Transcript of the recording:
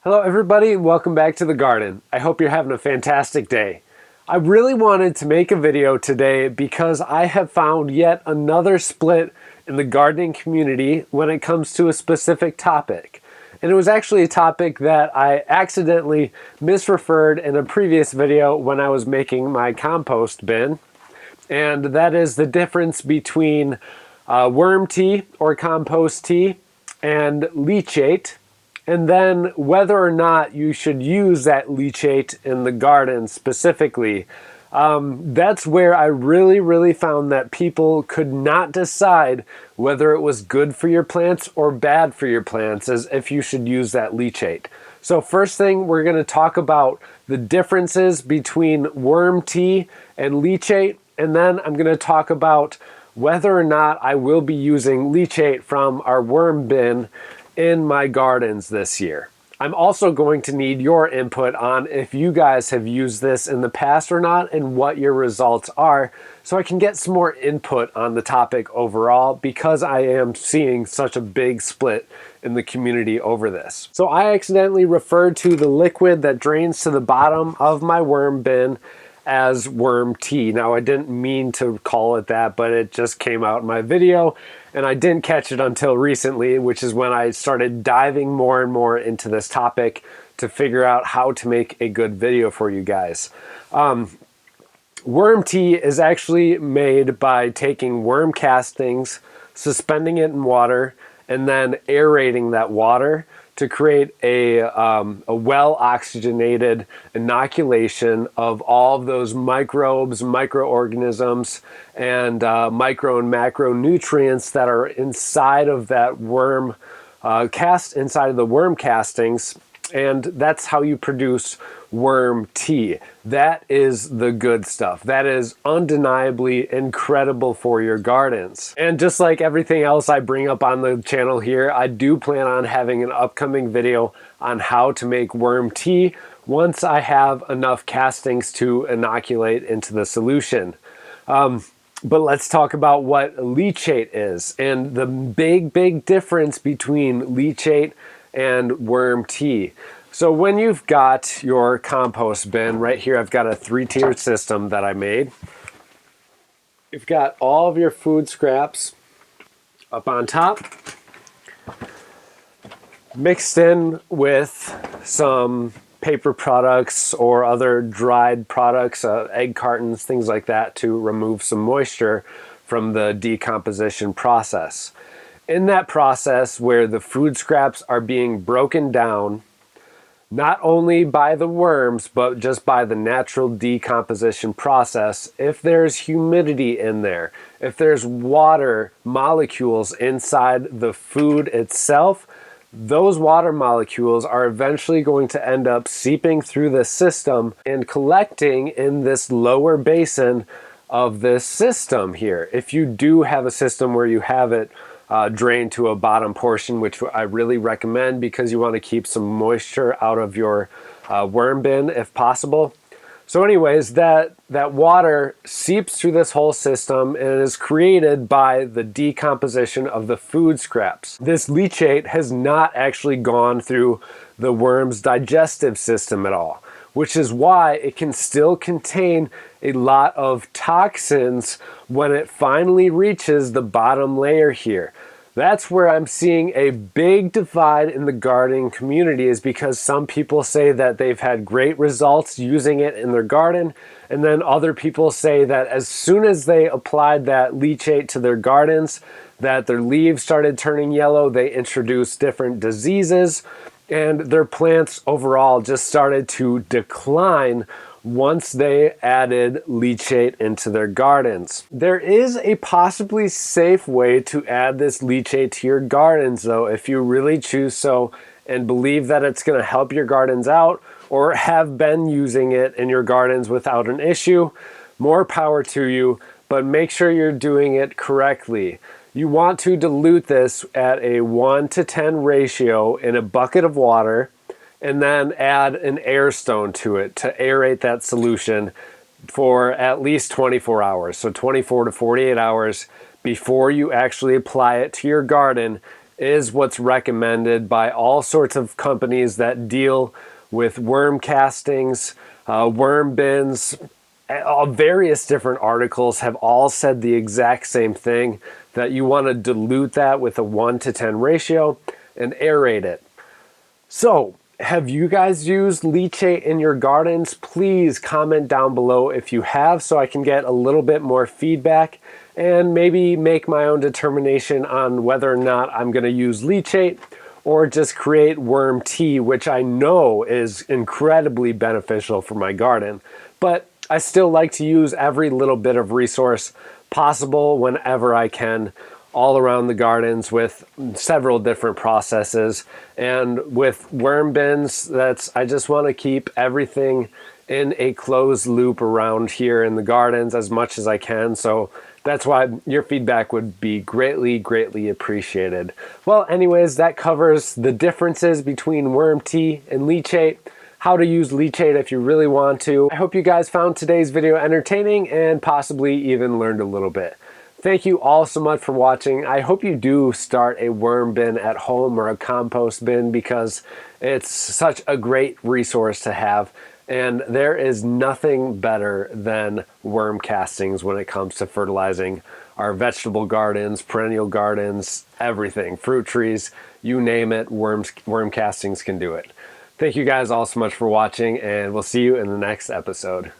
Hello everybody and welcome back to the garden. I hope you're having a fantastic day. I really wanted to make a video today because I have found yet another split in the gardening community when it comes to a specific topic. And it was actually a topic that I accidentally misreferred in a previous video when I was making my compost bin. And that is the difference between worm tea or compost tea and leachate, and then whether or not you should use that leachate in the garden specifically. That's where I really found that people could not decide whether it was good for your plants or bad for your plants, as if you should use that leachate. So first thing, we're going to talk about the differences between worm tea and leachate, and then I'm going to talk about whether or not I will be using leachate from our worm bin in my gardens this year. I'm also going to need your input on if you guys have used this in the past or not and what your results are, so I can get some more input on the topic overall, because I am seeing such a big split in the community over this. So I accidentally referred to the liquid that drains to the bottom of my worm bin as worm tea. Now, I didn't mean to call it that, but it just came out in my video and I didn't catch it until recently, which is when I started diving more and more into this topic to figure out how to make a good video for you guys. Worm tea is actually made by taking worm castings, suspending it in water, and then aerating that water to create a well-oxygenated inoculation of all of those microbes, microorganisms, and micro and macronutrients that are inside of that worm inside of the worm castings. And that's how you produce worm tea. That is the good stuff. That is undeniably incredible for your gardens. And just like everything else I bring up on the channel here, I do plan on having an upcoming video on how to make worm tea once I have enough castings to inoculate into the solution. But let's talk about what leachate is and the big difference between leachate and worm tea. So when you've got your compost bin right here, I've got a 3-tiered system that I made. You've got all of your food scraps up on top, mixed in with some paper products or other dried products, egg cartons, things like that, to remove some moisture from the decomposition process. In that process, where the food scraps are being broken down, not only by the worms, but just by the natural decomposition process, if there's humidity in there, if there's water molecules inside the food itself, those water molecules are eventually going to end up seeping through the system and collecting in this lower basin of this system here. If you do have a system where you have it drain to a bottom portion, which I really recommend because you want to keep some moisture out of your worm bin if possible. So anyways, that water seeps through this whole system and is created by the decomposition of the food scraps. This leachate has not actually gone through the worm's digestive system at all, which is why it can still contain a lot of toxins when it finally reaches the bottom layer here. That's where I'm seeing a big divide in the gardening community, is because some people say that they've had great results using it in their garden, and then other people say that as soon as they applied that leachate to their gardens, that their leaves started turning yellow, they introduced different diseases, and their plants overall just started to decline once they added leachate into their gardens. There is a possibly safe way to add this leachate to your gardens though, if you really choose so and believe that it's going to help your gardens out, or have been using it in your gardens without an issue. More power to you, but make sure you're doing it correctly. You want to dilute this at a 1:10 ratio in a bucket of water, and then add an air stone to it to aerate that solution for at least 24 hours. So 24 to 48 hours before you actually apply it to your garden is what's recommended by all sorts of companies that deal with worm castings, worm bins. Various different articles have all said the exact same thing, that you want to dilute that with a 1-to-10 ratio and aerate it. So, have you guys used leachate in your gardens? Please comment down below if you have, so I can get a little bit more feedback and maybe make my own determination on whether or not I'm going to use leachate or just create worm tea, which I know is incredibly beneficial for my garden. But I still like to use every little bit of resource possible whenever I can, all around the gardens with several different processes. And with worm bins, I just want to keep everything in a closed loop around here in the gardens as much as I can. So that's why your feedback would be greatly, greatly appreciated. Well, anyways, that covers the differences between worm tea and leachate, how to use leachate if you really want to. I hope you guys found today's video entertaining and possibly even learned a little bit. Thank you all so much for watching. I hope you do start a worm bin at home or a compost bin, because it's such a great resource to have. And there is nothing better than worm castings when it comes to fertilizing our vegetable gardens, perennial gardens, everything, fruit trees, you name it, worm castings can do it. Thank you guys all so much for watching, and we'll see you in the next episode.